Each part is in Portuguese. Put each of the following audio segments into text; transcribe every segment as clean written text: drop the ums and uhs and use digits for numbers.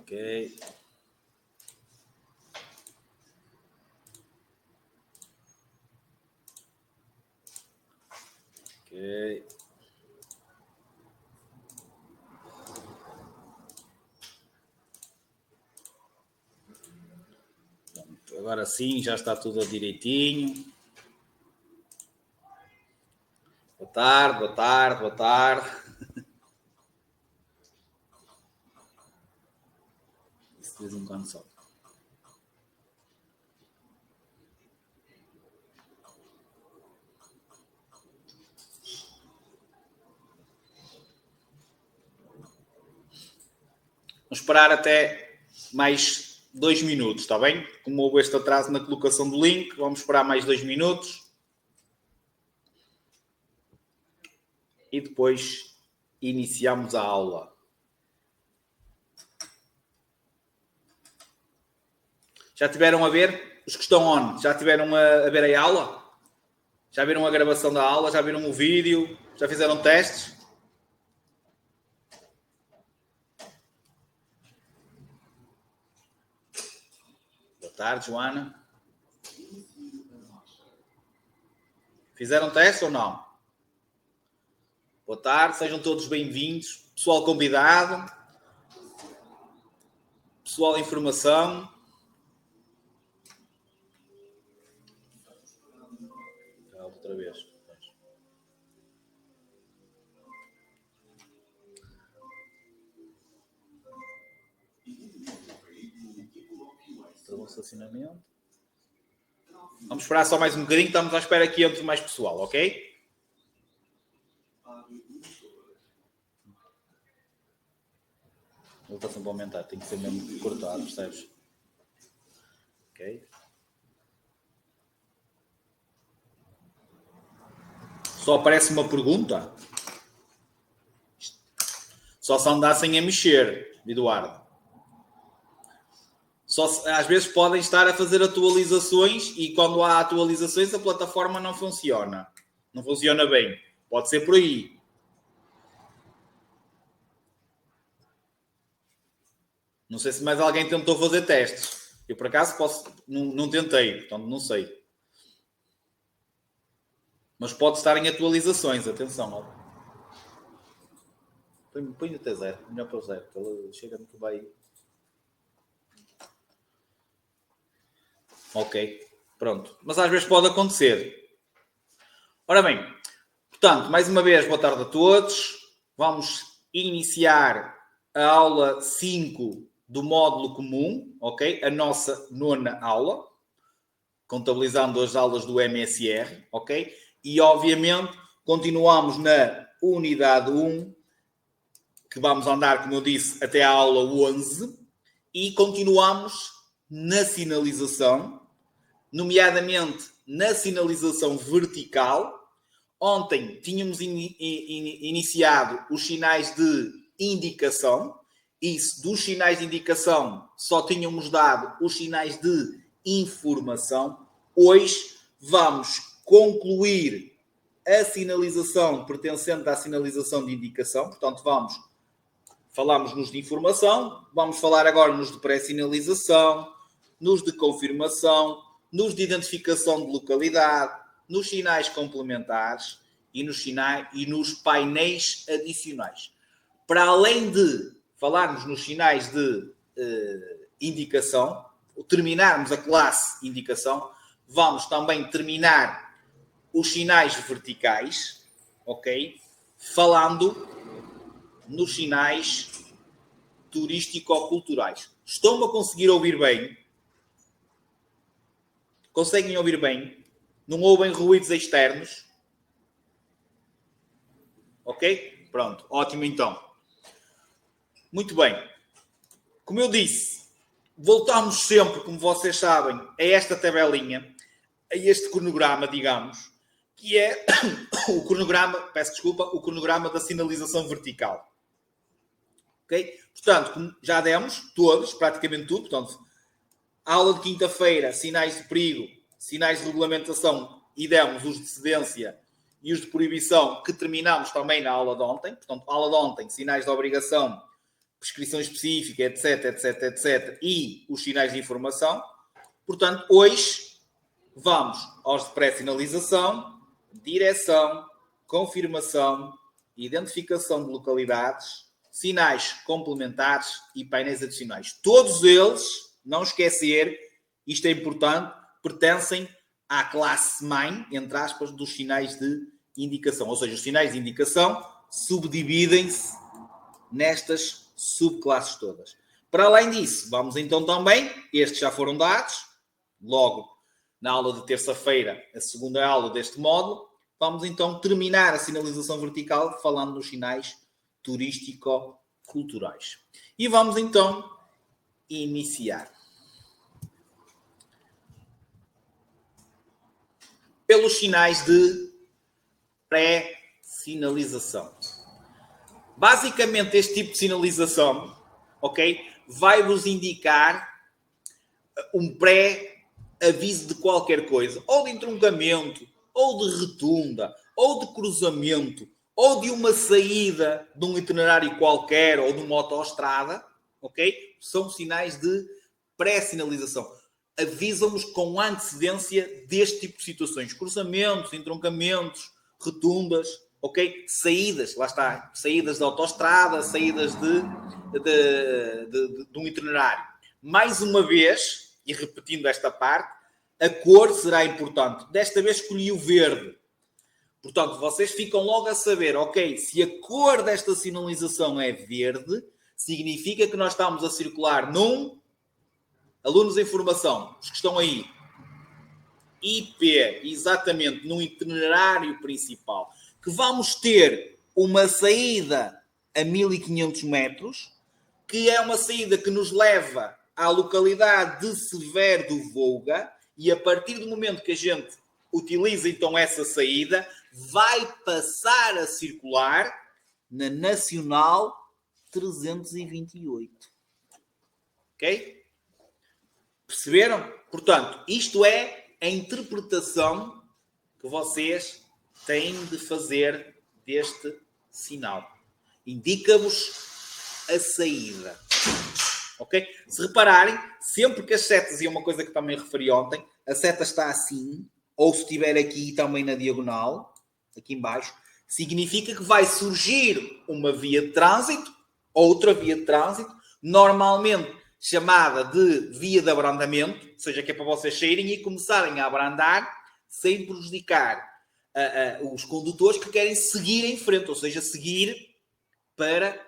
Ok. Ok. Pronto, agora sim, já está tudo direitinho. Boa tarde, boa tarde, boa tarde. Isso de vez em quando só. Vamos esperar até mais 2 minutos, está bem? Como houve este atraso na colocação do link, vamos esperar mais 2 minutos. E depois iniciamos a aula. Já tiveram a ver? Os que estão on, já tiveram a ver a aula? Já viram a gravação da aula? Já viram o vídeo? Já fizeram testes? Boa tarde, Joana. Fizeram teste ou não? Boa tarde, sejam todos bem-vindos. Pessoal convidado. Pessoal em formação. Outra vez. Estacionamento. Vamos esperar só mais um bocadinho. Estamos à espera que entre mais pessoal, ok? Ele está sempre a aumentar. Tem que ser mesmo cortado, percebes? Ok. Só aparece uma pergunta. Só se andassem a mexer, Eduardo. Às vezes podem estar a fazer atualizações e quando há atualizações a plataforma não funciona. Não funciona bem. Pode ser por aí. Não sei se mais alguém tentou fazer testes. Eu, por acaso, não tentei. Portanto, não sei. Mas pode estar em atualizações. Atenção. Põe até 0. Melhor para o 0. Ele chega muito bem. Ok. Pronto. Mas às vezes pode acontecer. Ora bem. Portanto, mais uma vez, boa tarde a todos. Vamos iniciar a aula 5 do módulo comum, ok? A nossa 9ª aula, contabilizando as aulas do MSR, ok? E, obviamente, continuamos na unidade 1, que vamos andar, como eu disse, até a aula 11, e continuamos na sinalização, nomeadamente na sinalização vertical. Ontem tínhamos iniciado os sinais de indicação. Isso, dos sinais de indicação, só tínhamos dado os sinais de informação. Hoje vamos concluir a sinalização pertencente à sinalização de indicação. Portanto, falamos nos de informação, vamos falar agora nos de pré-sinalização, nos de confirmação, nos de identificação de localidade, nos sinais complementares e nos painéis adicionais. Para além de falarmos nos sinais de indicação, terminarmos a classe indicação, vamos também terminar os sinais verticais, ok? Falando nos sinais turístico-culturais. Estão-me a conseguir ouvir bem? Conseguem ouvir bem? Não ouvem ruídos externos? Ok? Pronto, ótimo então. Muito bem. Como eu disse, voltamos sempre, como vocês sabem, a esta tabelinha, a este cronograma, digamos, que é o cronograma da sinalização vertical. Ok? Portanto, como já demos todos, praticamente tudo, portanto, a aula de quinta-feira, sinais de perigo, sinais de regulamentação, e demos os de cedência e os de proibição, que terminamos também na aula de ontem. Portanto, a aula de ontem, sinais de obrigação, prescrição específica, etc, etc, etc, e os sinais de informação. Portanto, hoje vamos aos de pré-sinalização, direção, confirmação, identificação de localidades, sinais complementares e painéis adicionais. Todos eles, não esquecer, isto é importante, pertencem à classe mãe, entre aspas, dos sinais de indicação. Ou seja, os sinais de indicação subdividem-se nestas subclasses todas. Para além disso, vamos então também, estes já foram dados, logo na aula de terça-feira, a segunda aula deste módulo, vamos então terminar a sinalização vertical falando nos sinais turístico-culturais. E vamos então iniciar. Pelos sinais de pré-sinalização. Basicamente, este tipo de sinalização, ok, vai-vos indicar um pré-aviso de qualquer coisa, ou de entroncamento, ou de retunda, ou de cruzamento, ou de uma saída de um itinerário qualquer, ou de uma autoestrada, ok? São sinais de pré-sinalização. Avisam-nos com antecedência deste tipo de situações. Cruzamentos, entroncamentos, retundas, ok? Saídas, lá está. Saídas de autoestrada, saídas de um itinerário. Mais uma vez, e repetindo esta parte, a cor será importante. Desta vez escolhi o verde. Portanto, vocês ficam logo a saber, ok, se a cor desta sinalização é verde, significa que nós estamos a circular num... Alunos em formação, os que estão aí, IP, exatamente, num itinerário principal, que vamos ter uma saída a 1500 metros, que é uma saída que nos leva à localidade de Severo do Volga, e a partir do momento que a gente utiliza então essa saída, vai passar a circular na Nacional 328. Ok? Perceberam? Portanto, isto é a interpretação que vocês têm de fazer deste sinal. Indica-vos a saída. Ok? Se repararem, sempre que as setas, e é uma coisa que também referi ontem, a seta está assim, ou se estiver aqui também na diagonal, aqui em baixo, significa que vai surgir uma via de trânsito, outra via de trânsito, normalmente chamada de via de abrandamento, ou seja, que é para vocês saírem e começarem a abrandar sem prejudicar os condutores que querem seguir em frente, ou seja, seguir para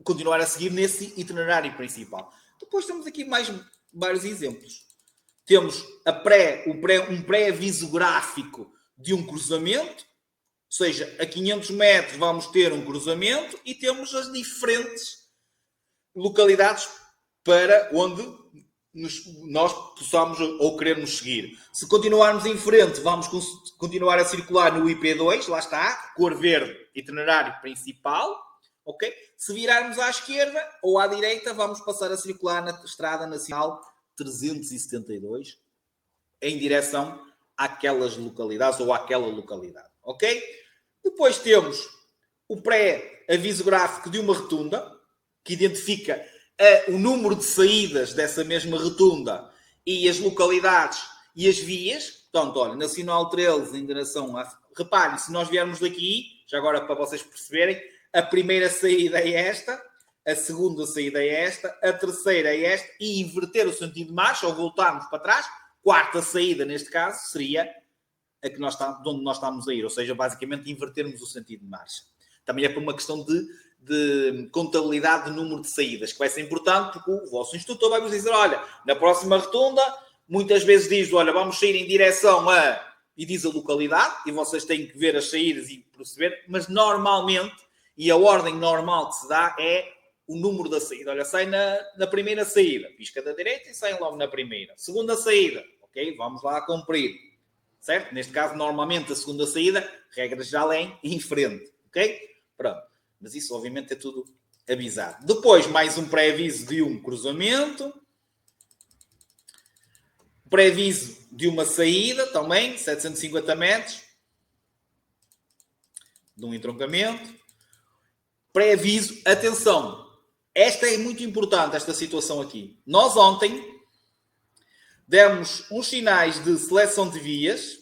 continuar a seguir nesse itinerário principal. Depois temos aqui mais vários exemplos. Temos um pré-aviso gráfico de um cruzamento, ou seja, a 500 metros vamos ter um cruzamento e temos as diferentes localidades para onde nós possamos ou queremos seguir. Se continuarmos em frente, vamos continuar a circular no IP2, lá está, cor verde, itinerário principal, ok? Se virarmos à esquerda ou à direita, vamos passar a circular na Estrada Nacional 372, em direção àquelas localidades ou àquela localidade, ok? Depois temos o pré-aviso gráfico de uma rotunda, que identifica o número de saídas dessa mesma rotunda e as localidades e as vias. Portanto, olha, Nacional 13 em direção a... Reparem, se nós viermos daqui, já agora para vocês perceberem, a primeira saída é esta, a segunda saída é esta, a terceira é esta, e inverter o sentido de marcha, ou voltarmos para trás, quarta saída, neste caso, seria a que de onde nós estamos a ir, ou seja, basicamente invertermos o sentido de marcha. Também é por uma questão de contabilidade de número de saídas, que vai ser importante, porque o vosso instrutor vai vos dizer, olha, na próxima rotunda, muitas vezes diz, olha, vamos sair em direção a... e diz a localidade, e vocês têm que ver as saídas e perceber, mas normalmente, e a ordem normal que se dá é o número da saída. Olha, sai na primeira saída, pisca da direita e sai logo na primeira. Segunda saída, ok, vamos lá a cumprir. Certo? Neste caso, normalmente, a segunda saída, regra já além, em frente. Ok? Pronto. Mas isso, obviamente, é tudo avisado. Depois, mais um pré-aviso de um cruzamento. Pré-aviso de uma saída, também, 750 metros. De um entroncamento. Pré-aviso, atenção, Esta é muito importante, esta situação aqui. Nós ontem demos uns sinais de seleção de vias,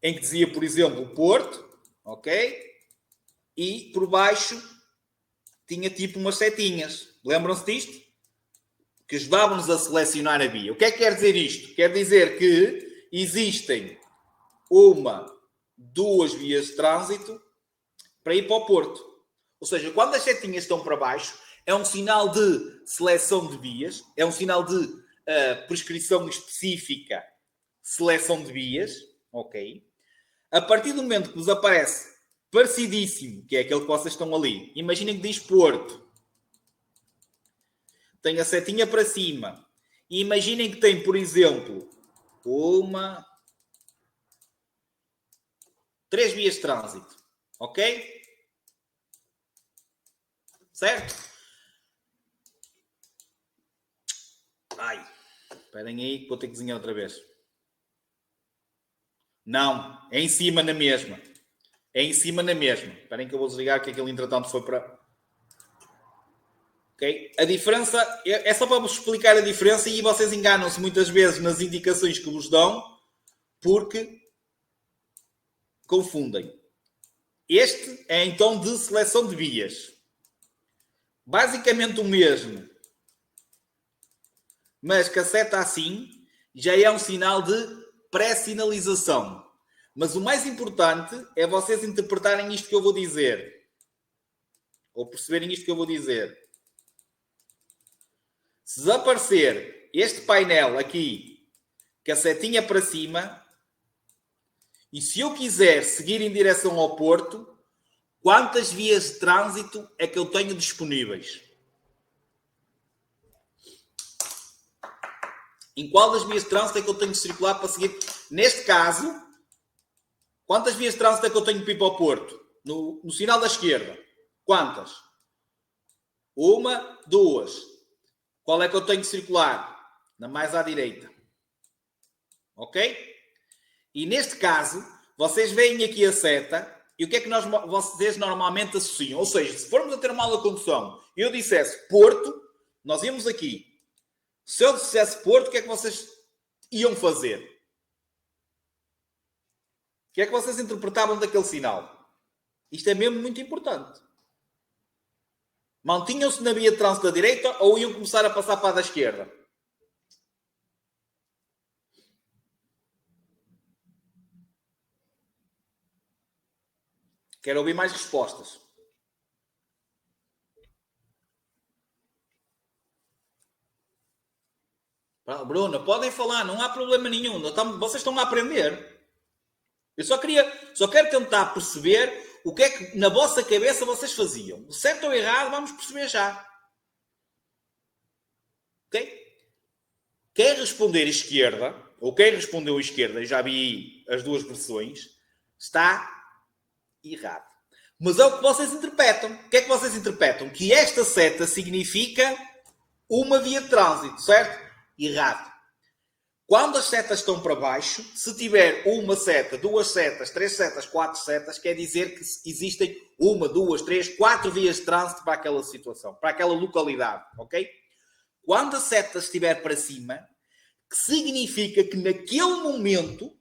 em que dizia, por exemplo, Porto, ok? E por baixo tinha tipo umas setinhas. Lembram-se disto? Que ajudavam-nos a selecionar a via. O que é que quer dizer isto? Quer dizer que existem duas vias de trânsito para ir para o Porto. Ou seja, quando as setinhas estão para baixo, é um sinal de seleção de vias, é um sinal de prescrição específica, seleção de vias, ok? A partir do momento que vos aparece parecidíssimo, que é aquele que vocês estão ali, imaginem que diz Porto, tem a setinha para cima, e imaginem que tem, por exemplo, 3 vias de trânsito, ok? Certo? Ai, esperem aí que vou ter que desenhar outra vez. Não, é em cima na mesma. É em cima na mesma. Esperem que eu vou desligar que aquele entretanto foi para... Ok? A diferença... É só para vos explicar a diferença e vocês enganam-se muitas vezes nas indicações que vos dão porque confundem. Este é então de seleção de vias. Basicamente o mesmo. Mas que a seta assim já é um sinal de pré-sinalização. Mas o mais importante é vocês interpretarem isto que eu vou dizer. Ou perceberem isto que eu vou dizer. Se desaparecer este painel aqui, que a setinha para cima, e se eu quiser seguir em direção ao Porto, quantas vias de trânsito é que eu tenho disponíveis? Em qual das vias de trânsito é que eu tenho de circular para seguir? Neste caso, quantas vias de trânsito é que eu tenho para ir para o Porto? No sinal da esquerda. Quantas? 1, 2. Qual é que eu tenho de circular? Na mais à direita. Ok? E neste caso, vocês veem aqui a seta e o que é que vocês normalmente associam? Ou seja, se formos a ter uma aula de condução e eu dissesse Porto, nós íamos aqui. Se eu dissesse Porto, o que é que vocês iam fazer? O que é que vocês interpretavam daquele sinal? Isto é mesmo muito importante. Mantinham-se na via de trânsito da direita ou iam começar a passar para a da esquerda? Quero ouvir mais respostas. Bruno, podem falar, não há problema nenhum. Vocês estão a aprender. Eu só quero tentar perceber o que é que na vossa cabeça vocês faziam. Certo ou errado, vamos perceber já. Ok? Quem responder esquerda, ou quem respondeu esquerda, já vi as duas versões, está errado. Mas é o que vocês interpretam. O que é que vocês interpretam? Que esta seta significa uma via de trânsito, certo? Errado. Quando as setas estão para baixo, se tiver uma seta, 2 setas, 3 setas, 4 setas, quer dizer que existem 1, 2, 3, 4 vias de trânsito para aquela situação, para aquela localidade, ok? Quando a seta estiver para cima, que significa que naquele momento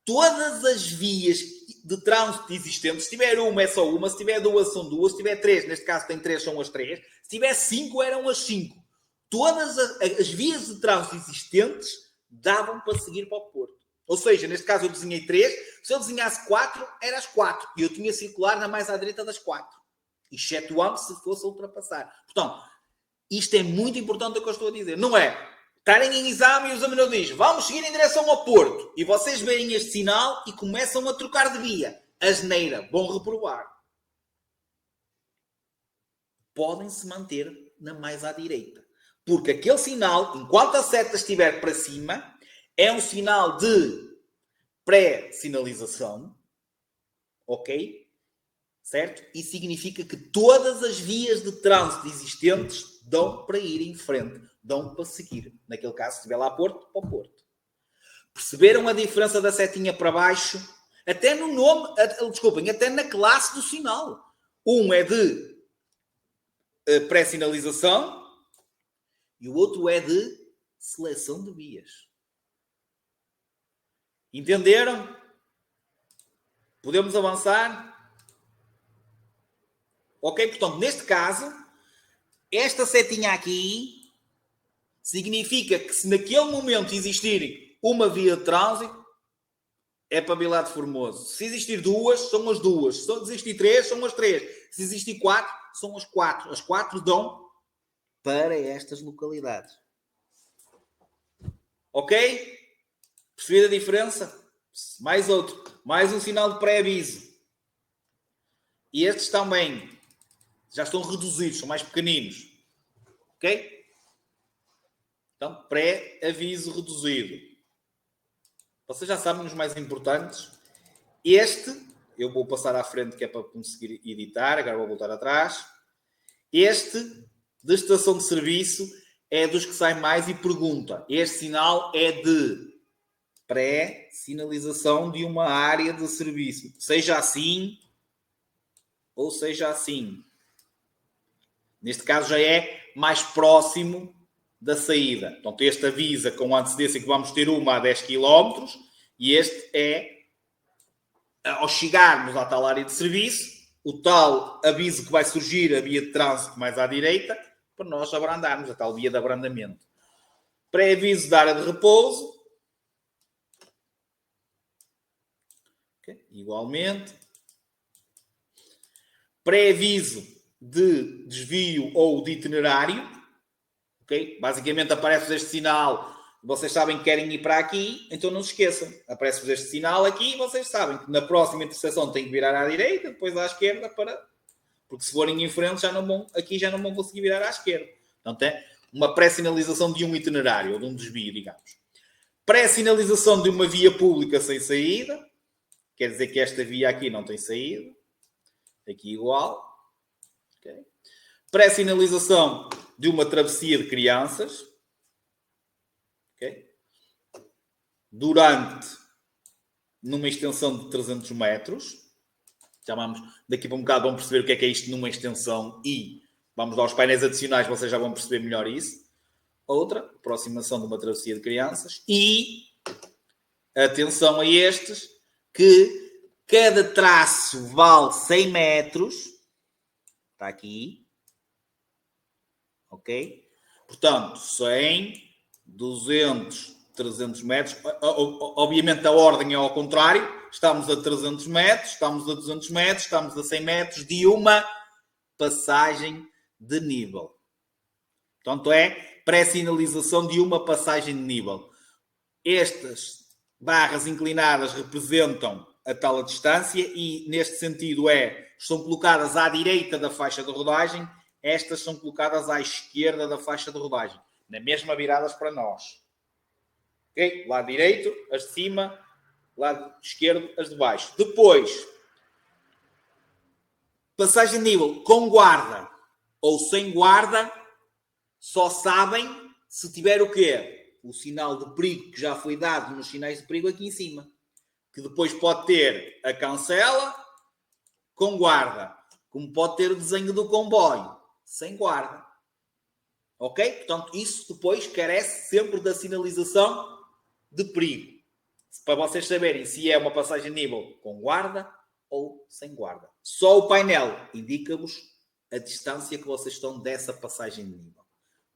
todas as vias de trânsito existentes, se tiver uma é só uma, se tiver 2 são 2, se tiver 3, neste caso tem 3, são as 3, se tiver 5 eram as 5. Todas as vias de trânsito existentes davam para seguir para o Porto. Ou seja, neste caso eu desenhei 3, se eu desenhasse 4, eram as 4. E eu tinha circular na mais à direita das 4. Excetuando se fosse ultrapassar. Portanto, isto é muito importante o que eu estou a dizer. Não é estarem em exame e o examinador diz vamos seguir em direção ao Porto. E vocês veem este sinal e começam a trocar de via. Asneira, vão reprovar. Podem-se manter na mais à direita. Porque aquele sinal, enquanto a seta estiver para cima, é um sinal de pré-sinalização. Ok? Certo? E significa que todas as vias de trânsito existentes dão para ir em frente. Dão para seguir. Naquele caso, se estiver lá a Porto, para o Porto. Perceberam a diferença da setinha para baixo? Até no nome, desculpem, até na classe do sinal. Um é de pré-sinalização e o outro é de seleção de vias. Entenderam? Podemos avançar? Ok? Portanto, neste caso, esta setinha aqui significa que se naquele momento existir uma via de trânsito, é para Vilar de Formoso. Se existir duas, são as duas. Se existir três, são as três. Se existir quatro, são as quatro. As quatro dão para estas localidades. Ok? Perceber a diferença? Mais outro. Mais um sinal de pré-aviso. E estes também já estão reduzidos, são mais pequeninos. Ok? Então, pré-aviso reduzido. Vocês já sabem os mais importantes. Este, eu vou passar à frente que é para conseguir editar. Agora vou voltar atrás. Este, da estação de serviço, é dos que sai mais e pergunta. Este sinal é de pré-sinalização de uma área de serviço. Seja assim ou seja assim. Neste caso já é mais próximo da saída. Portanto, este avisa com antecedência que vamos ter uma a 10 km e este é, ao chegarmos à tal área de serviço, o tal aviso que vai surgir, a via de trânsito mais à direita, para nós abrandarmos, a tal via de abrandamento. Pré-aviso da área de repouso. Okay. Igualmente. Pré-aviso de desvio ou de itinerário. Okay? Basicamente aparece-vos este sinal, vocês sabem que querem ir para aqui, então não se esqueçam. Aparece-vos este sinal aqui e vocês sabem que na próxima interseção têm que virar à direita, depois à esquerda, porque se forem em frente aqui já não vão conseguir virar à esquerda. Portanto, é uma pré-sinalização de um itinerário ou de um desvio, digamos. Pré-sinalização de uma via pública sem saída, quer dizer que esta via aqui não tem saída. Aqui igual. Okay. Pré-sinalização de uma travessia de crianças. Okay. Durante, numa extensão de 300 metros. Já vamos, daqui para um bocado, vão perceber o que é isto numa extensão e vamos dar os painéis adicionais, vocês já vão perceber melhor isso. Outra, aproximação de uma travessia de crianças. E, atenção a estes, que cada traço vale 100 metros. Está aqui. Ok? Portanto, 100, 200, 300 metros. Obviamente a ordem é ao contrário. Estamos a 300 metros, estamos a 200 metros, estamos a 100 metros de uma passagem de nível. Portanto, é pré-sinalização de uma passagem de nível. Estas barras inclinadas representam a tal distância e, neste sentido, estão colocadas à direita da faixa de rodagem, estas são colocadas à esquerda da faixa de rodagem, na mesma viradas para nós. Ok? Lado direito, as de cima, lado esquerdo, as de baixo. Depois, passagem de nível com guarda ou sem guarda, só sabem se tiver o quê? O sinal de perigo que já foi dado nos sinais de perigo aqui em cima. Que depois pode ter a cancela com guarda. Como pode ter o desenho do comboio sem guarda. Ok? Portanto, isso depois carece sempre da sinalização de perigo. Para vocês saberem se é uma passagem de nível com guarda ou sem guarda. Só o painel indica-vos a distância que vocês estão dessa passagem de nível.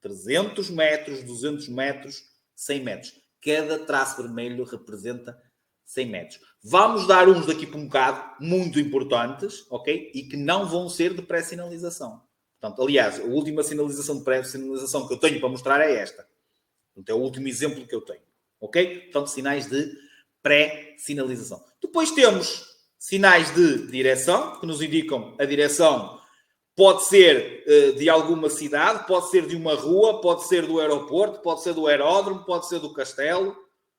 300 metros, 200 metros, 100 metros. Cada traço vermelho representa 100 metros. Vamos dar uns daqui por um bocado, muito importantes, ok? E que não vão ser de pré-sinalização. Portanto, aliás, a última sinalização de pré-sinalização que eu tenho para mostrar é esta. Portanto, é o último exemplo que eu tenho. Ok? Portanto, sinais de pré-sinalização. Depois temos sinais de direção, que nos indicam a direção. Pode ser de alguma cidade, pode ser de uma rua, pode ser do aeroporto, pode ser do aeródromo, pode ser do castelo.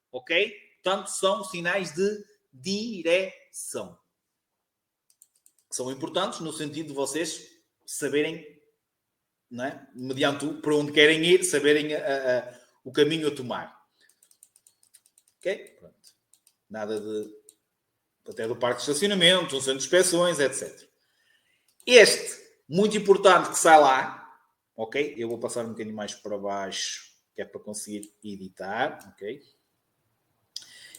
Ok? Portanto, são sinais de direção. Que são importantes no sentido de vocês saberem, não é? Mediante para onde querem ir, saberem o caminho a tomar. Ok? Pronto. Nada de... Até do parque de estacionamento, um centro de inspeções, etc. Este, muito importante que sai lá, Ok? Eu vou passar um bocadinho mais para baixo, que é para conseguir editar. Ok?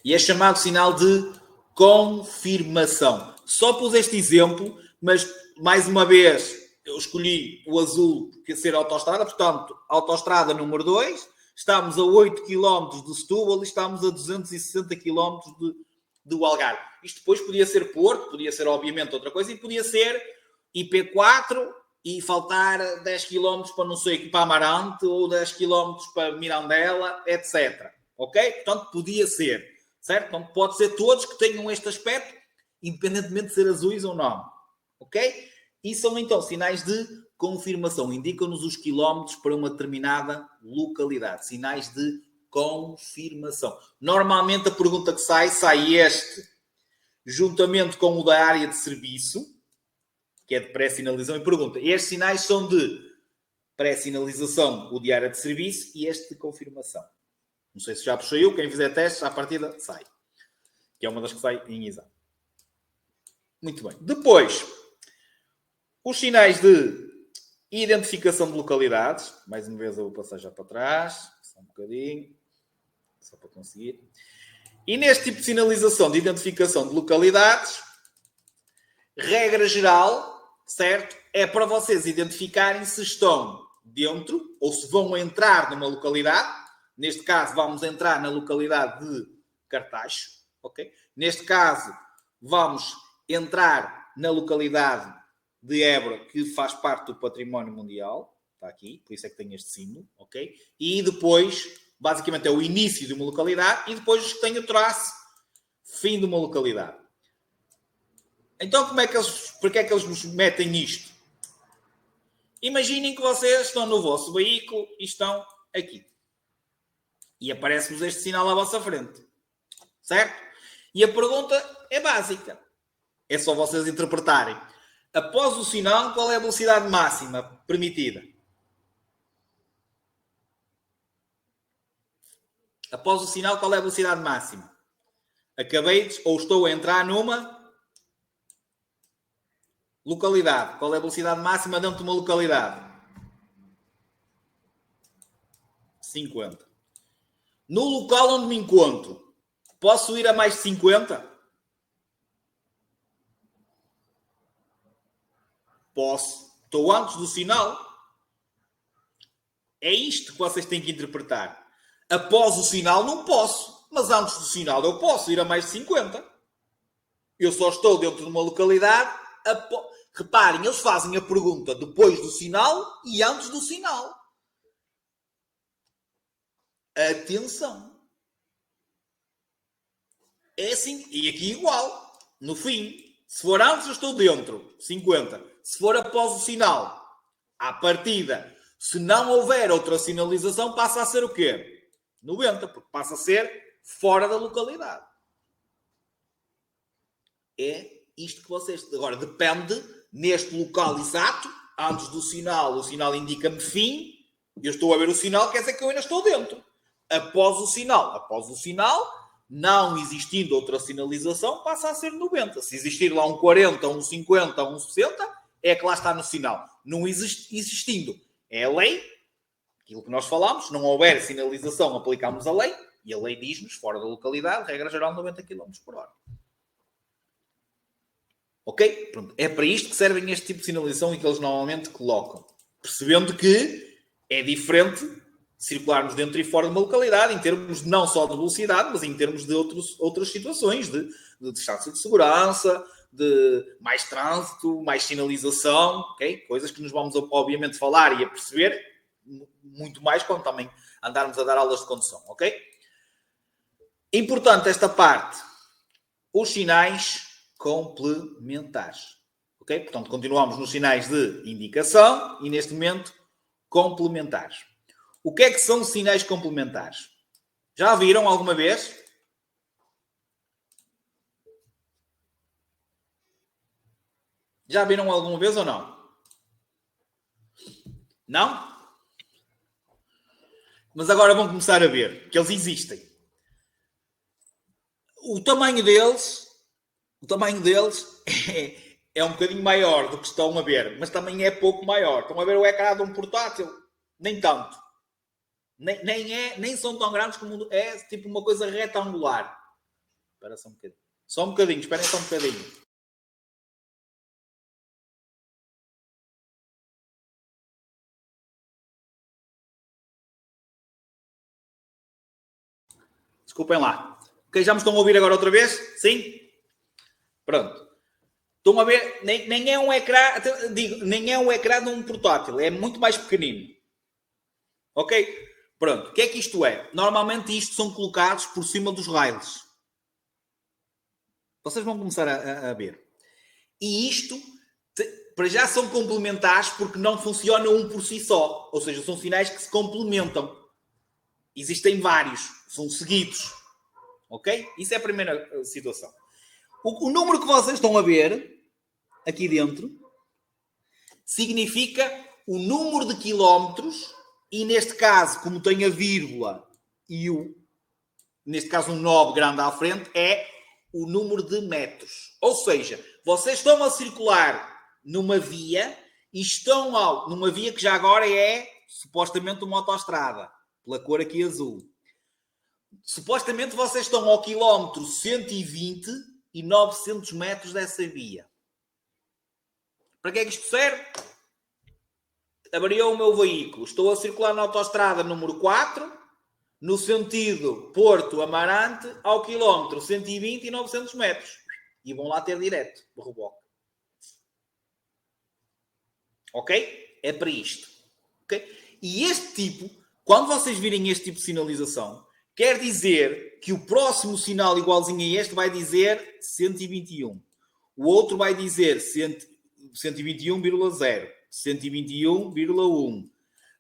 E é chamado sinal de confirmação. Só pus este exemplo, mas, mais uma vez, eu escolhi o azul porque ser autoestrada. Portanto, autoestrada número 2. Estamos a 8 km de Setúbal e estamos a 260 km do Algarve. Isto depois podia ser Porto, podia ser, obviamente, outra coisa, e podia ser IP4 e faltar 10 km para não sei, para Amarante, ou 10 km para Mirandela, etc. Ok? Portanto, podia ser. Certo? Então, pode ser todos que tenham este aspecto, independentemente de ser azuis ou não. Ok? E são, então, sinais de confirmação. Indicam-nos os quilómetros para uma determinada localidade. Sinais de confirmação. Normalmente, a pergunta que sai este, juntamente com o da área de serviço, que é de pré-sinalização, e pergunta, estes sinais são de pré-sinalização, o de área de serviço, e este de confirmação. Não sei se já puxei eu, quem fizer testes, à partida sai. Que é uma das que sai em exame. Muito bem. Depois, os sinais de identificação de localidades. Mais uma vez eu vou passar já para trás. Só um bocadinho. Só para conseguir. E neste tipo de sinalização de identificação de localidades, regra geral, certo? É para vocês identificarem se estão dentro ou se vão entrar numa localidade. Neste caso, vamos entrar na localidade de Cartaxo. Okay? Neste caso, vamos entrar na localidade de Évora, que faz parte do património mundial. Está aqui, por isso é que tem este símbolo. Okay? E depois, basicamente, é o início de uma localidade e depois tem o traço, fim de uma localidade. Então, porque é que eles nos metem nisto? Imaginem que vocês estão no vosso veículo e estão aqui. E aparece-vos este sinal à vossa frente. Certo? E a pergunta é básica. É só vocês interpretarem. Após o sinal, qual é a velocidade máxima permitida? Após o sinal, qual é a velocidade máxima? Acabei de, ou estou a entrar numa localidade. Qual é a velocidade máxima dentro de uma localidade? 50. No local onde me encontro, posso ir a mais de 50? Posso. Estou antes do sinal. É isto que vocês têm que interpretar. Após o sinal não posso, mas antes do sinal eu posso ir a mais de 50. Eu só estou dentro de uma localidade. Reparem, eles fazem a pergunta depois do sinal e antes do sinal. Atenção. É assim, e aqui igual. No fim, se for antes eu estou dentro, 50. Se for após o sinal, à partida, se não houver outra sinalização, passa a ser o quê? 90, porque passa a ser fora da localidade. É isto que vocês... Agora, depende, neste local exato, antes do sinal, o sinal indica-me fim, eu estou a ver o sinal, quer dizer que eu ainda estou dentro. Após o sinal, não existindo outra sinalização, passa a ser 90. Se existir lá um 40, um 50, um 60, é que lá está no sinal. Não existindo. É a lei, aquilo que nós falamos, se não houver sinalização, aplicamos a lei, e a lei diz-nos, fora da localidade, regra geral, 90 km por hora. Ok? Pronto. É para isto que servem este tipo de sinalização e que eles normalmente colocam. Percebendo que é diferente circularmos dentro e fora de uma localidade, em termos não só de velocidade, mas em termos de outras situações, de distância de segurança, de mais trânsito, mais sinalização, ok? Coisas que nos vamos obviamente falar e a perceber muito mais quando também andarmos a dar aulas de condução, ok? Importante esta parte, os sinais complementares, ok? Portanto, continuamos nos sinais de indicação e neste momento complementares. O que é que são sinais complementares? Já viram alguma vez? Já viram alguma vez ou não? Não? Mas agora vão começar a ver que eles existem. O tamanho deles é um bocadinho maior do que estão a ver, mas também é pouco maior. Estão a ver o ecrã de um portátil? Nem tanto. Nem são tão grandes como é tipo uma coisa retangular. Espera só um bocadinho. Só um bocadinho, esperem só um bocadinho. Desculpem lá. Ok, já me estão a ouvir agora outra vez? Sim? Pronto. Estão a ver? Nem é um ecrã, digo, nem é um ecrã de um portátil. É muito mais pequenino. Ok? Pronto. O que é que isto é? Normalmente isto são colocados por cima dos rails. Vocês vão começar a ver. E isto, para já, são complementares porque não funciona um por si só. Ou seja, são sinais que se complementam. Existem vários. São seguidos. Ok? Isso é a primeira situação. O número que vocês estão a ver aqui dentro significa o número de quilómetros e, neste caso, como tem a vírgula e neste caso um 9 grande à frente, é o número de metros. Ou seja, vocês estão a circular numa via e estão numa via que já agora é supostamente uma autoestrada, pela cor aqui azul. Supostamente vocês estão ao quilómetro 120 e 900 metros dessa via. Para que é que isto serve? Avariou o meu veículo. Estou a circular na autoestrada número 4, no sentido Porto-Amarante, ao quilómetro 120 e 900 metros. E vão lá ter direto o reboque. Ok? É para isto. Ok? E este tipo, quando vocês virem este tipo de sinalização, quer dizer que o próximo sinal igualzinho a este vai dizer 121. O outro vai dizer 121,0, 121,1,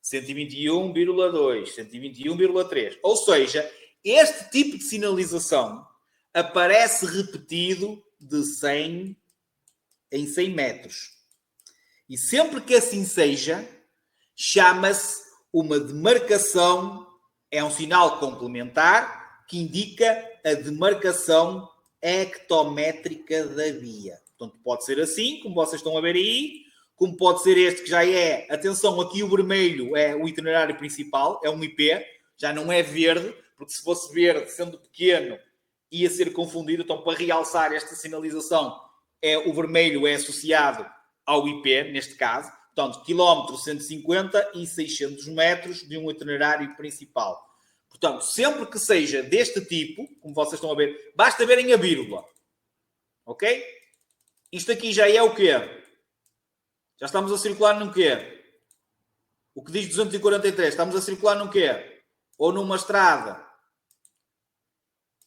121,2, 121,3. Ou seja, este tipo de sinalização aparece repetido de 100 em 100 metros. E sempre que assim seja, chama-se uma demarcação, é um sinal complementar que indica a demarcação hectométrica da via. Portanto, pode ser assim, como vocês estão a ver aí, como pode ser este que já é, atenção, aqui o vermelho é o itinerário principal, é um IP, já não é verde, porque se fosse verde, sendo pequeno, ia ser confundido. Então, para realçar esta sinalização, o vermelho é associado ao IP, neste caso. Portanto, quilómetro 150 e 600 metros de um itinerário principal. Portanto, sempre que seja deste tipo, como vocês estão a ver, basta verem a vírgula. Ok? Isto aqui já é o quê? Já estamos a circular num quê? O que diz 243, estamos a circular num quê? Ou numa estrada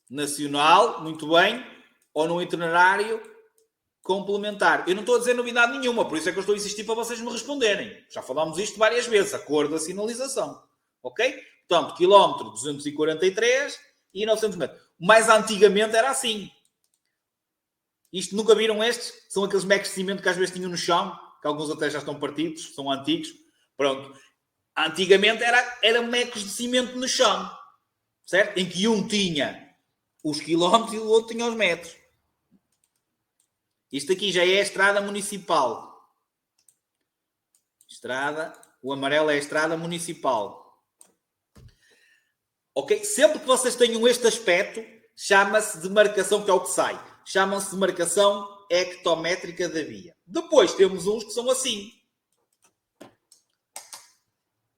nacional, muito bem, ou num itinerário complementar. Eu não estou a dizer novidade nenhuma, por isso é que eu estou a insistir para vocês me responderem. Já falámos isto várias vezes, a cor da sinalização. Ok? Portanto, quilómetro 243 e 900 metros. Mais antigamente era assim. Isto, nunca viram estes? São aqueles mecos de cimento que às vezes tinham no chão, que alguns até já estão partidos, são antigos. Pronto. Antigamente era mecos de cimento no chão. Certo? Em que um tinha os quilómetros e o outro tinha os metros. Isto aqui já é a estrada municipal. O amarelo é a estrada municipal. Ok? Sempre que vocês tenham este aspecto, chama-se demarcação, que é o que sai. Chama-se demarcação hectométrica da via. Depois temos uns que são assim.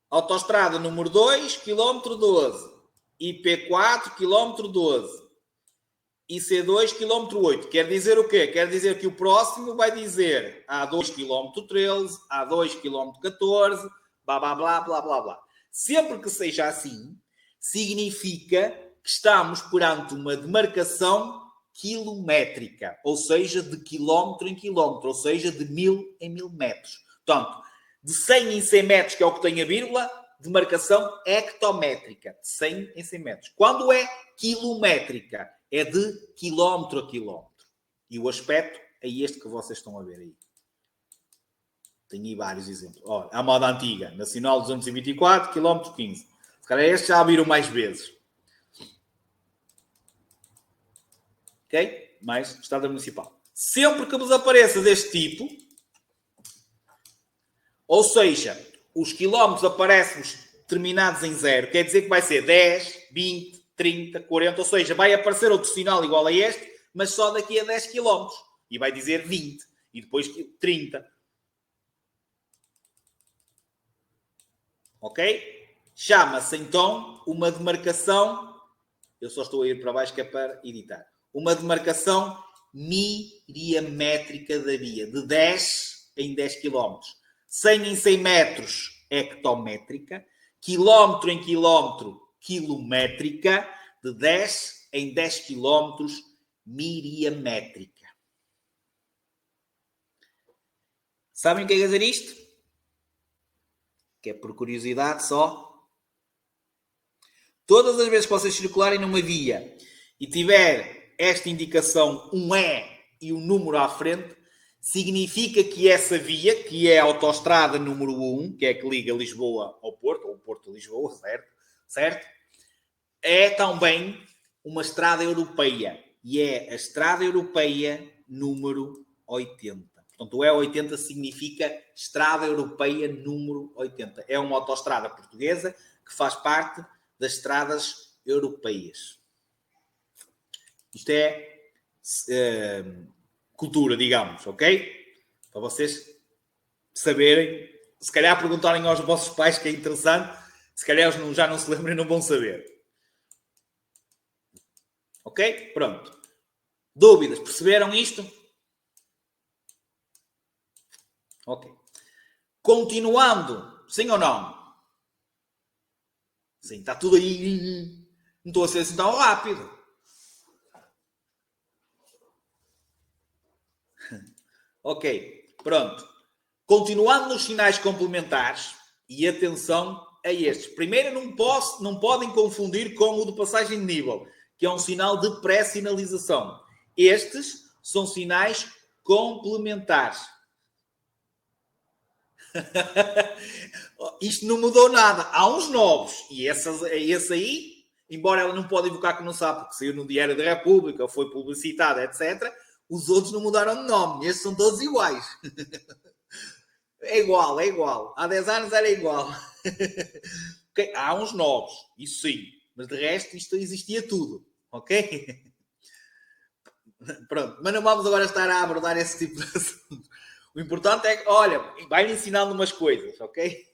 Autoestrada número 2, km 12. IP4, km 12. IC2, km 8. Quer dizer o quê? Quer dizer que o próximo vai dizer A2, km 13, A2, km 14, blá, blá, blá, blá, blá, blá. Sempre que seja assim, significa que estamos perante uma demarcação quilométrica, ou seja, de quilómetro em quilómetro, ou seja, de 1000 em 1000 metros. Portanto, de 100 em 100 metros, que é o que tem a vírgula, demarcação hectométrica, de 100 em 100 metros. Quando é quilométrica, é de quilómetro a quilómetro. E o aspecto é este que vocês estão a ver aí. Tenho aí vários exemplos. Olha, a moda antiga, Nacional 224, quilómetro 15. Se calhar este já viram mais vezes. Ok? Mais Estrada Municipal. Sempre que vos apareça deste tipo, ou seja, os quilómetros aparecem-vos terminados em 0, quer dizer que vai ser 10, 20, 30, 40, ou seja, vai aparecer outro sinal igual a este, mas só daqui a 10 km. E vai dizer 20, e depois 30. Ok? Chama-se então uma demarcação, eu só estou a ir para baixo que é para editar, uma demarcação milimétrica da via, de 10 em 10 km. 100 em 100 metros, hectométrica. Quilómetro em quilómetro, quilométrica. De 10 em 10 km, miriamétrica. Sabem o que é dizer isto? Que é por curiosidade só. Todas as vezes que vocês circularem numa via e tiver esta indicação, um E e um número à frente, significa que essa via, que é a autoestrada número 1, que é a que liga Lisboa ao Porto, ou Porto a Lisboa, certo? É também uma estrada europeia. E é a estrada europeia número 80. Portanto, o E80 significa estrada europeia número 80. É uma autoestrada portuguesa que faz parte das estradas europeias. Isto é cultura, digamos, ok? Para vocês saberem, se calhar perguntarem aos vossos pais, que é interessante, se calhar eles já não se lembram e não vão saber. Ok? Pronto. Dúvidas? Perceberam isto? Ok. Continuando, sim ou não? Sim, está tudo aí. Não estou a ser assim tão rápido. Ok, pronto. Continuando nos sinais complementares, e atenção a estes. Primeiro, não podem confundir com o de passagem de nível, que é um sinal de pré-sinalização. Estes são sinais complementares. Isto não mudou nada. Há uns novos. E esse aí, embora ela não pode invocar que não sabe, porque saiu no Diário da República, ou foi publicitado, etc., os outros não mudaram de nome. Estes são todos iguais. É igual. Há 10 anos era igual. Okay? Há uns novos, isso sim. Mas de resto, isto existia tudo. Ok? Pronto. Mas não vamos agora estar a abordar esse tipo de assunto. O importante é que, olha, vai-lhe ensinando umas coisas, ok?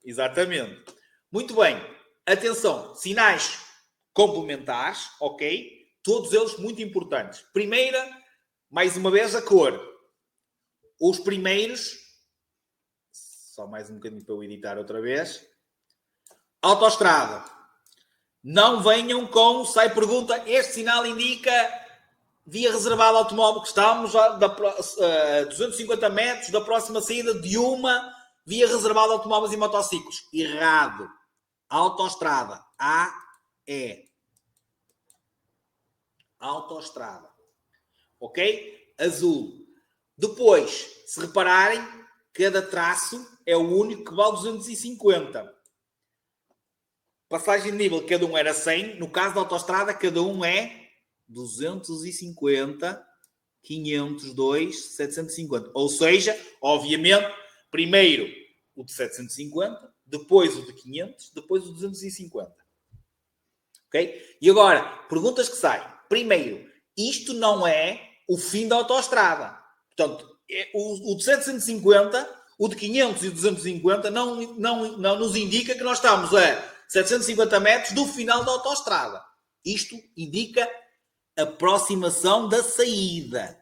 Exatamente. Muito bem. Atenção, sinais complementares, ok? Todos eles muito importantes. Primeira, mais uma vez, a cor. Os primeiros, só mais um bocadinho para eu editar outra vez. Autoestrada. Não venham com, sai pergunta, este sinal indica via reservada automóvel, que estamos a 250 metros da próxima saída de uma via reservada a automóveis e motociclos. Errado. Autoestrada. AE. Autoestrada. Ok? Azul. Depois, se repararem, cada traço é o único que vale 250. Passagem de nível, cada um era 100. No caso da autoestrada, cada um é 250, 502, 750. Ou seja, obviamente, primeiro o de 750, depois o de 500, depois o de 250. Ok? E agora, perguntas que saem. Primeiro, isto não é o fim da autoestrada. Portanto, o de 750, o de 500 e o de 250 não nos indica que nós estamos a 750 metros do final da autoestrada. Isto indica aproximação da saída.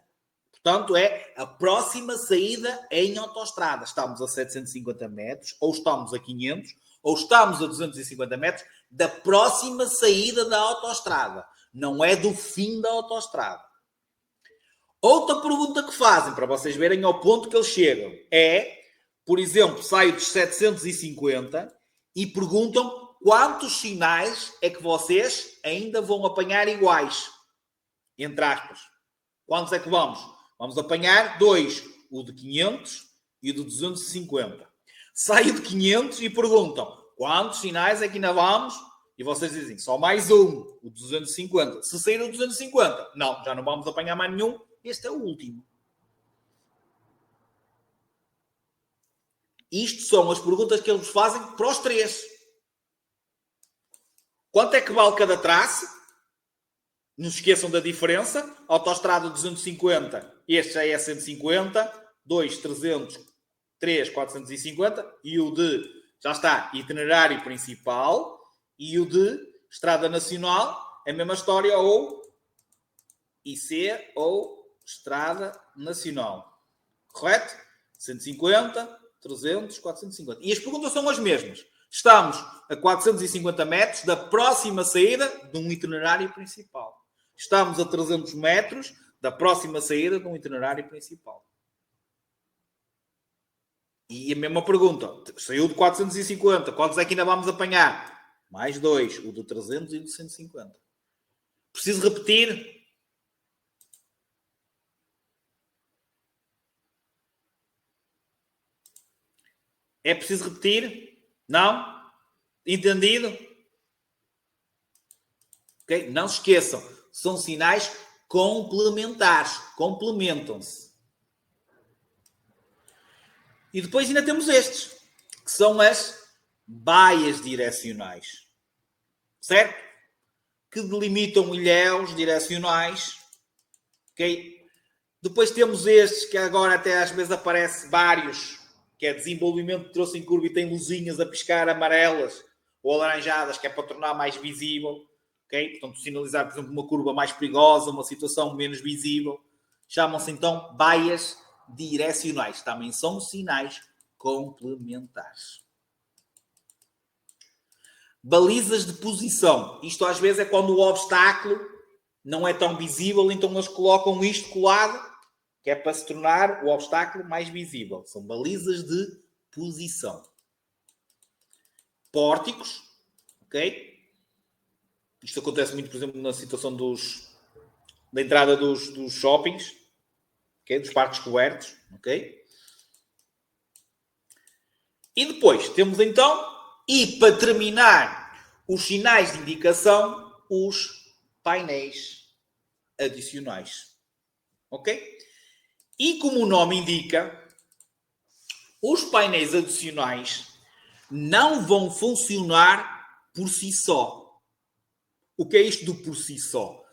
Portanto, é a próxima saída em autoestrada. Estamos a 750 metros, ou estamos a 500, ou estamos a 250 metros da próxima saída da autoestrada. Não é do fim da autoestrada. Outra pergunta que fazem, para vocês verem ao ponto que eles chegam, é, por exemplo, saio dos 750 e perguntam quantos sinais é que vocês ainda vão apanhar iguais. Entre aspas. Quantos é que vamos? Vamos apanhar 2. O de 500 e o de 250. Saio de 500 e perguntam quantos sinais é que ainda vamos e vocês dizem só mais um, o 250. Se sair o 250, não, já não vamos apanhar mais nenhum. Este é o último. Isto são as perguntas que eles fazem para os três. Quanto é que vale cada traço? Não se esqueçam da diferença. Autoestrada 250, este já é 150. 2, 300, 3, 450. E o de, já está, itinerário principal. E o de Estrada Nacional, é a mesma história, ou IC ou Estrada Nacional. Correto? 150, 300, 450. E as perguntas são as mesmas. Estamos a 450 metros da próxima saída de um itinerário principal. Estamos a 300 metros da próxima saída de um itinerário principal. E a mesma pergunta. Saiu de 450. Quantos é que ainda vamos apanhar? Mais 2. O de 300 e o de 150. Preciso repetir? É preciso repetir? Não? Entendido? Okay? Não se esqueçam. São sinais complementares. Complementam-se. E depois ainda temos estes, que são as baias direcionais. Certo? Que delimitam ilhéus direcionais. Ok? Depois temos estes, que agora até às vezes aparecem vários, que é desenvolvimento de troço em curva e tem luzinhas a piscar amarelas ou alaranjadas, que é para tornar mais visível. Okay? Portanto, sinalizar, por exemplo, uma curva mais perigosa, uma situação menos visível. Chamam-se então baias direcionais. Também são sinais complementares. Balizas de posição. Isto às vezes é quando o obstáculo não é tão visível, então eles colocam isto colado, que é para se tornar o obstáculo mais visível. São balizas de posição. Pórticos. Ok? Isto acontece muito, por exemplo, na situação da entrada dos shoppings. Okay? Dos parques cobertos. Ok? E depois temos então, e para terminar, os sinais de indicação, os painéis adicionais. Ok? E como o nome indica, os painéis adicionais não vão funcionar por si só. O que é isto do por si só?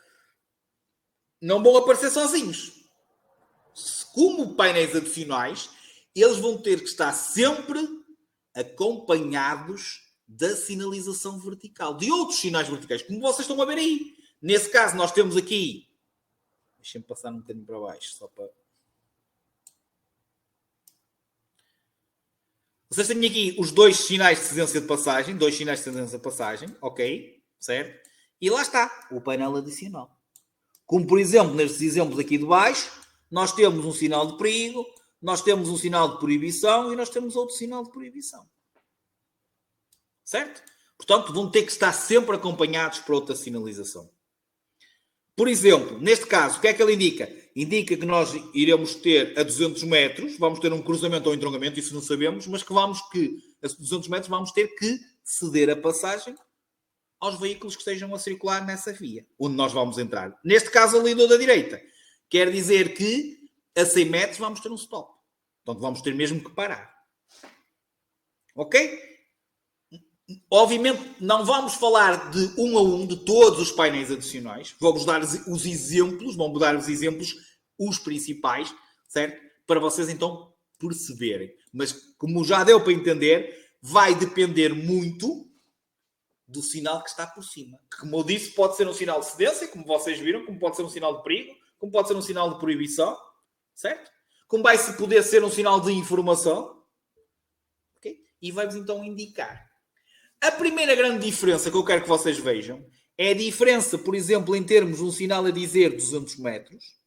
Não vão aparecer sozinhos. Como painéis adicionais, eles vão ter que estar sempre acompanhados da sinalização vertical, de outros sinais verticais, como vocês estão a ver aí. Nesse caso, nós temos aqui... Deixem-me passar um bocadinho para baixo, só para... Vocês têm aqui os dois sinais de cedência de passagem, ok? Certo? E lá está, o painel adicional. Como, por exemplo, nestes exemplos aqui de baixo, nós temos um sinal de perigo, nós temos um sinal de proibição e nós temos outro sinal de proibição. Certo? Portanto, vão ter que estar sempre acompanhados por outra sinalização. Por exemplo, neste caso, o que é que ele indica? Indica que nós iremos ter a 200 metros, vamos ter um cruzamento ou um entroncamento, isso não sabemos, mas que a 200 metros vamos ter que ceder a passagem aos veículos que estejam a circular nessa via, onde nós vamos entrar. Neste caso, ali do da direita. Quer dizer que a 100 metros vamos ter um stop. Portanto, vamos ter mesmo que parar. Ok? Obviamente, não vamos falar de um a um de todos os painéis adicionais. Vou-vos dar os exemplos, os principais, certo? Para vocês, então, perceberem. Mas, como já deu para entender, vai depender muito do sinal que está por cima. Que, como eu disse, pode ser um sinal de cedência, como vocês viram, como pode ser um sinal de perigo, como pode ser um sinal de proibição, certo? Como vai poder ser um sinal de informação. Okay? E vai-vos, então, indicar. A primeira grande diferença que eu quero que vocês vejam é a diferença, por exemplo, em termos de um sinal a dizer 200 metros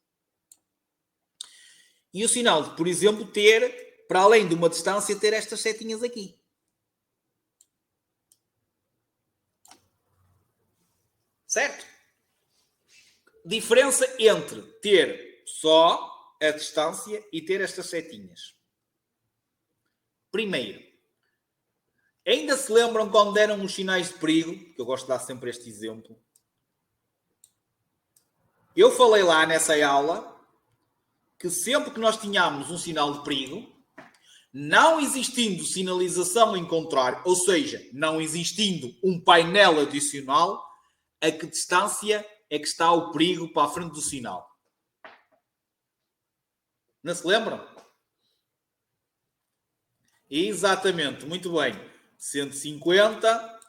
e o sinal de, por exemplo, ter, para além de uma distância, ter estas setinhas aqui. Certo? Diferença entre ter só a distância e ter estas setinhas. Primeiro, Ainda se lembram quando deram os sinais de perigo? Que eu gosto de dar sempre este exemplo. Eu falei lá nessa aula que sempre que nós tínhamos um sinal de perigo, não existindo sinalização em contrário, ou seja, não existindo um painel adicional, a que distância é que está o perigo para a frente do sinal? Não se lembram? Exatamente, muito bem. 150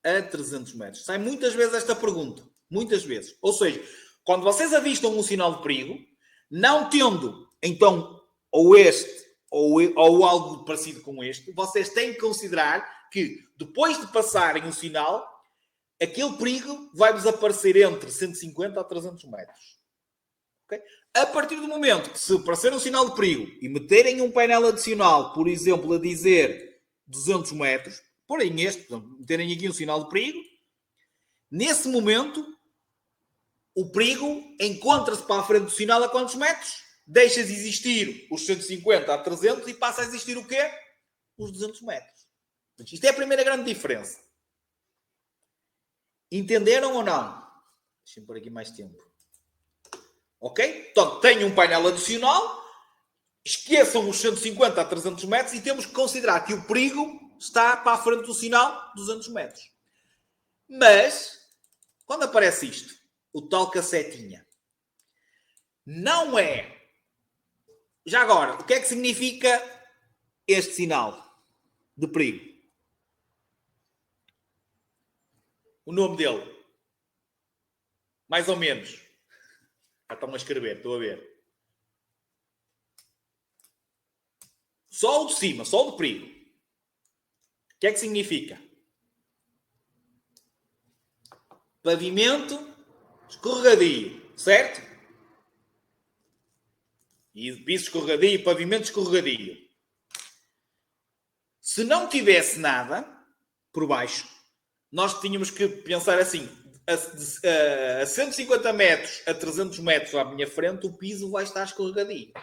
a 300 metros. Sai muitas vezes esta pergunta. Muitas vezes. Ou seja, quando vocês avistam um sinal de perigo, não tendo, então, ou este, ou algo parecido com este, vocês têm que considerar que, depois de passarem o sinal, aquele perigo vai desaparecer entre 150 a 300 metros. Okay? A partir do momento que se aparecer um sinal de perigo e meterem um painel adicional, por exemplo, a dizer 200 metros, porém este, meterem aqui um sinal de perigo, nesse momento, o perigo encontra-se para a frente do sinal a quantos metros? Deixa de existir os 150 a 300 e passa a existir o quê? Os 200 metros. Isto é a primeira grande diferença. Entenderam ou não? Deixem-me pôr aqui mais tempo. Ok? Então, tenho um painel adicional. Esqueçam os 150 a 300 metros e temos que considerar que o perigo está para a frente do sinal 200 metros. Mas, quando aparece isto, o tal cacetinha, não é... Já agora, o que é que significa este sinal de perigo? O nome dele. Mais ou menos. Já estão a escrever, estou a ver. Só o de cima, só o de perigo. O que é que significa? Pavimento escorregadio, certo? E piso escorregadio e pavimento escorregadio. Se não tivesse nada por baixo, nós tínhamos que pensar assim, a 150 metros a 300 metros à minha frente, o piso vai estar escorregadio.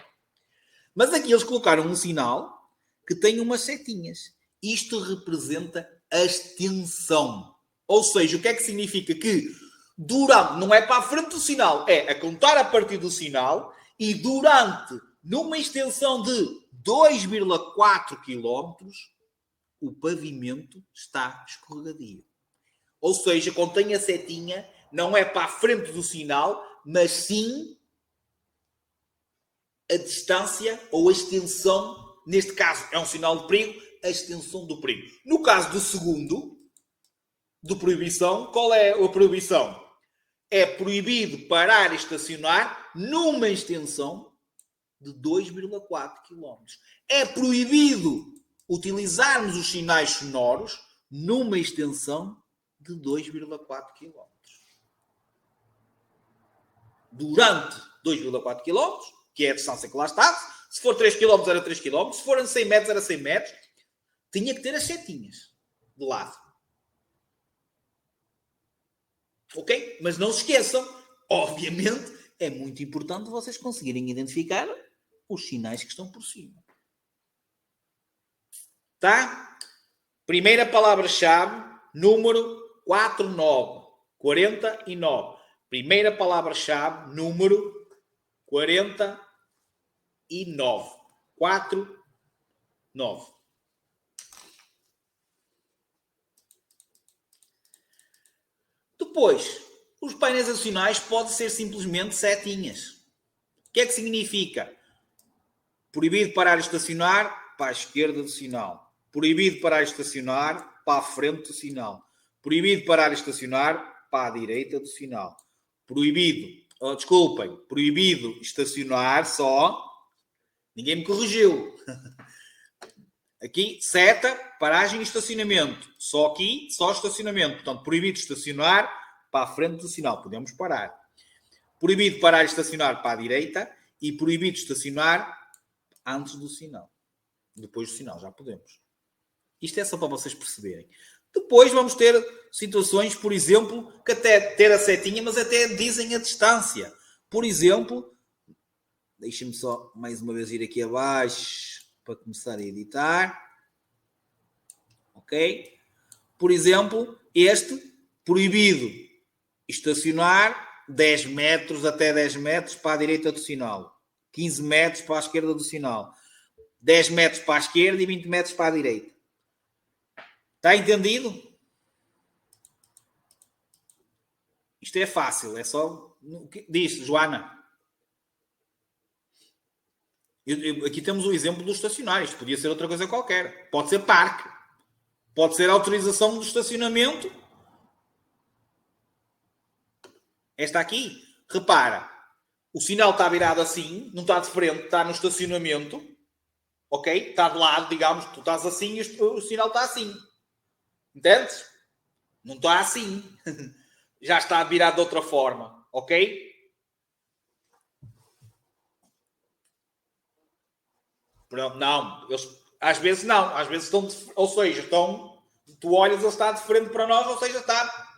Mas aqui eles colocaram um sinal que tem umas setinhas. Isto representa a extensão. Ou seja, o que é que significa? Que durante, não é para a frente do sinal, é a contar a partir do sinal e durante, numa extensão de 2,4 km, o pavimento está escorregadio. Ou seja, quando tem a setinha, não é para a frente do sinal, mas sim a distância ou a extensão, neste caso é um sinal de perigo, a extensão do perigo. No caso do segundo, de proibição, qual é a proibição? É proibido parar e estacionar numa extensão de 2,4 km. É proibido utilizarmos os sinais sonoros numa extensão de 2,4 km. Durante 2,4 km, que é a distância que lá está, se for 3 km era 3 km, se forem 100 metros era 100 metros, tinha que ter as setinhas de lado. Ok? Mas não se esqueçam, obviamente, é muito importante vocês conseguirem identificar os sinais que estão por cima. Tá? Primeira palavra-chave, número 49. Primeira palavra-chave, número 49. 49. Depois, os painéis adicionais podem ser simplesmente setinhas. O que é que significa? Proibido parar e estacionar para a esquerda do sinal. Proibido parar e estacionar para a frente do sinal. Proibido parar e estacionar para a direita do sinal. Proibido estacionar só. Ninguém me corrigiu. Aqui, seta, paragem e estacionamento. Só aqui, só estacionamento. Portanto, proibido estacionar para a frente do sinal. Podemos parar. Proibido parar e estacionar para a direita e proibido estacionar antes do sinal. Depois do sinal, já podemos. Isto é só para vocês perceberem. Depois vamos ter situações, por exemplo, que até ter a setinha, mas até dizem a distância. Por exemplo, deixem-me só mais uma vez ir aqui abaixo para começar a editar. Ok? Por exemplo, este, proibido estacionar 10 metros até 10 metros para a direita do sinal. 15 metros para a esquerda do sinal. 10 metros para a esquerda e 20 metros para a direita. Está entendido? Isto é fácil, é só... Diz, Joana. Aqui temos o exemplo do estacionário. Isto podia ser outra coisa qualquer. Pode ser parque. Pode ser autorização do estacionamento. Esta aqui, repara, o sinal está virado assim, não está de frente, está no estacionamento. Ok? Está de lado, digamos, tu estás assim e o sinal está assim. Entendes? Não está assim. Já está virado de outra forma. Ok? Não, eles, às vezes não. Às vezes estão, ou seja, estão, tu olhas, ele está de frente para nós, ou seja, está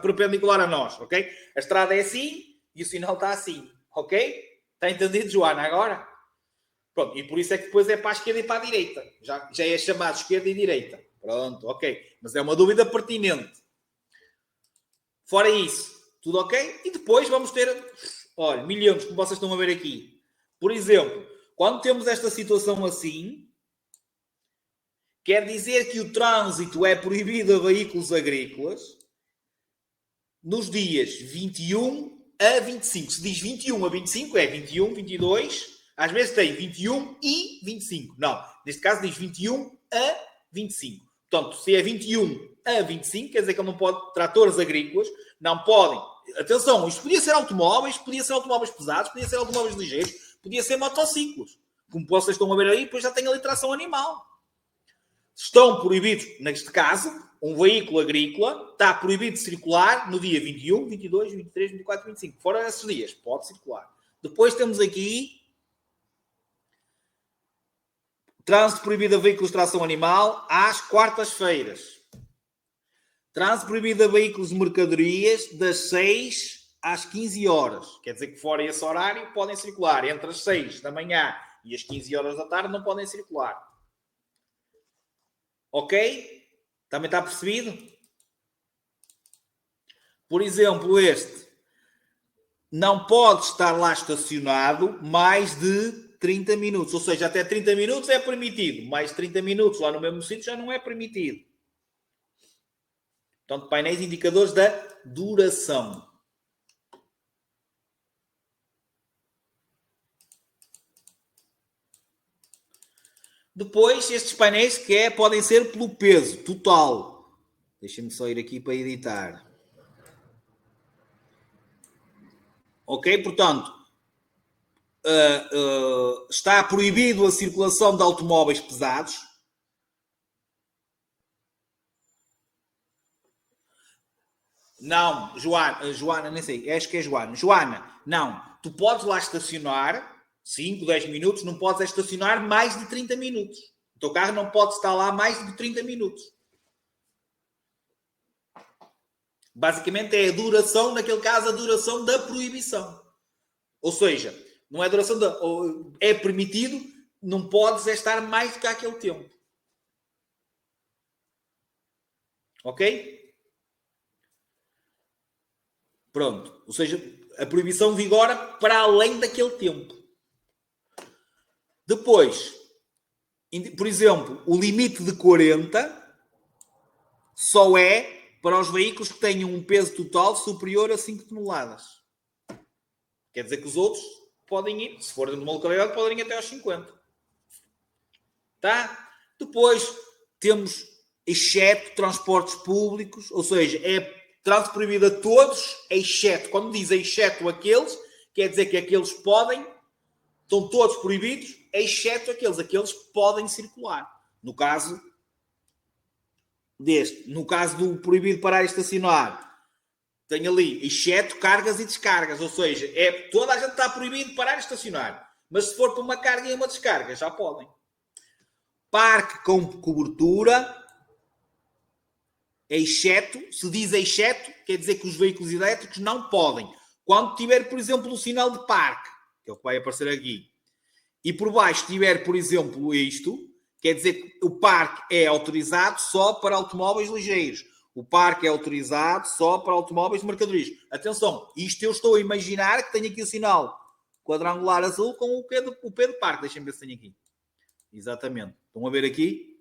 perpendicular a nós. Ok? A estrada é assim e o sinal está assim. Ok? Está entendido, Joana, agora? Pronto, e por isso é que depois é para a esquerda e para a direita. Já é chamado esquerda e direita. Pronto, ok. Mas é uma dúvida pertinente. Fora isso, tudo ok? E depois vamos ter, olha, milhões, como vocês estão a ver aqui. Por exemplo, quando temos esta situação assim, quer dizer que o trânsito é proibido a veículos agrícolas nos dias 21 a 25. Se diz 21 a 25, é 21, 22... Às vezes tem 21 e 25. Não, neste caso diz 21 a 25. Portanto, se é 21 a 25, quer dizer que ele não pode... Tratores agrícolas não podem... Atenção, isto podia ser automóveis pesados, podia ser automóveis ligeiros, podia ser motociclos. Como vocês estão a ver aí, depois já tem ali tração animal. Estão proibidos, neste caso, um veículo agrícola está proibido de circular no dia 21, 22, 23, 24, 25. Fora esses dias, pode circular. Depois temos aqui... Trânsito proibido a veículos de tração animal às quartas-feiras. Trânsito proibido a veículos de mercadorias das 6 às 15 horas. Quer dizer que fora esse horário podem circular. Entre as 6 da manhã e as 15 horas da tarde não podem circular. Ok? Também está percebido? Por exemplo, este. Não pode estar lá estacionado mais de 30 minutos. Ou seja, até 30 minutos é permitido. Mais 30 minutos lá no mesmo sítio já não é permitido. Portanto, painéis indicadores da duração. Depois, estes painéis podem ser pelo peso total. Deixem-me só ir aqui para editar. Ok? Portanto... está proibido a circulação de automóveis pesados. Não, Joana, nem sei, acho que é Joana. Joana, não, tu podes lá estacionar 5, 10 minutos, não podes estacionar mais de 30 minutos. O teu carro não pode estar lá mais de 30 minutos. Basicamente é a duração, naquele caso, a duração da proibição. Ou seja, não é duração da... É permitido, não podes estar mais do que aquele tempo. Ok? Pronto. Ou seja, a proibição vigora para além daquele tempo. Depois, por exemplo, o limite de 40 só é para os veículos que tenham um peso total superior a 5 toneladas. Quer dizer que os outros podem ir, se for numa localidade, podem ir até aos 50. Tá? Depois temos exceto transportes públicos, ou seja, é trânsito proibido a todos, exceto, quando diz exceto aqueles, quer dizer que aqueles podem, estão todos proibidos, exceto aqueles podem circular. No caso deste, no caso do proibido parar e estacionar, tem ali, exceto cargas e descargas, ou seja, toda a gente está proibido parar e estacionar, mas se for para uma carga e uma descarga, já podem. Parque com cobertura, exceto, se diz exceto, quer dizer que os veículos elétricos não podem. Quando tiver, por exemplo, o sinal de parque, que é o que vai aparecer aqui, e por baixo tiver, por exemplo, isto, Quer dizer que o parque é autorizado só para automóveis ligeiros. O parque é autorizado só para automóveis de mercadorias. Atenção, isto eu estou a imaginar que tenho aqui o sinal quadrangular azul com o P do parque. Deixem-me ver se tenho aqui. Exatamente. Estão a ver aqui?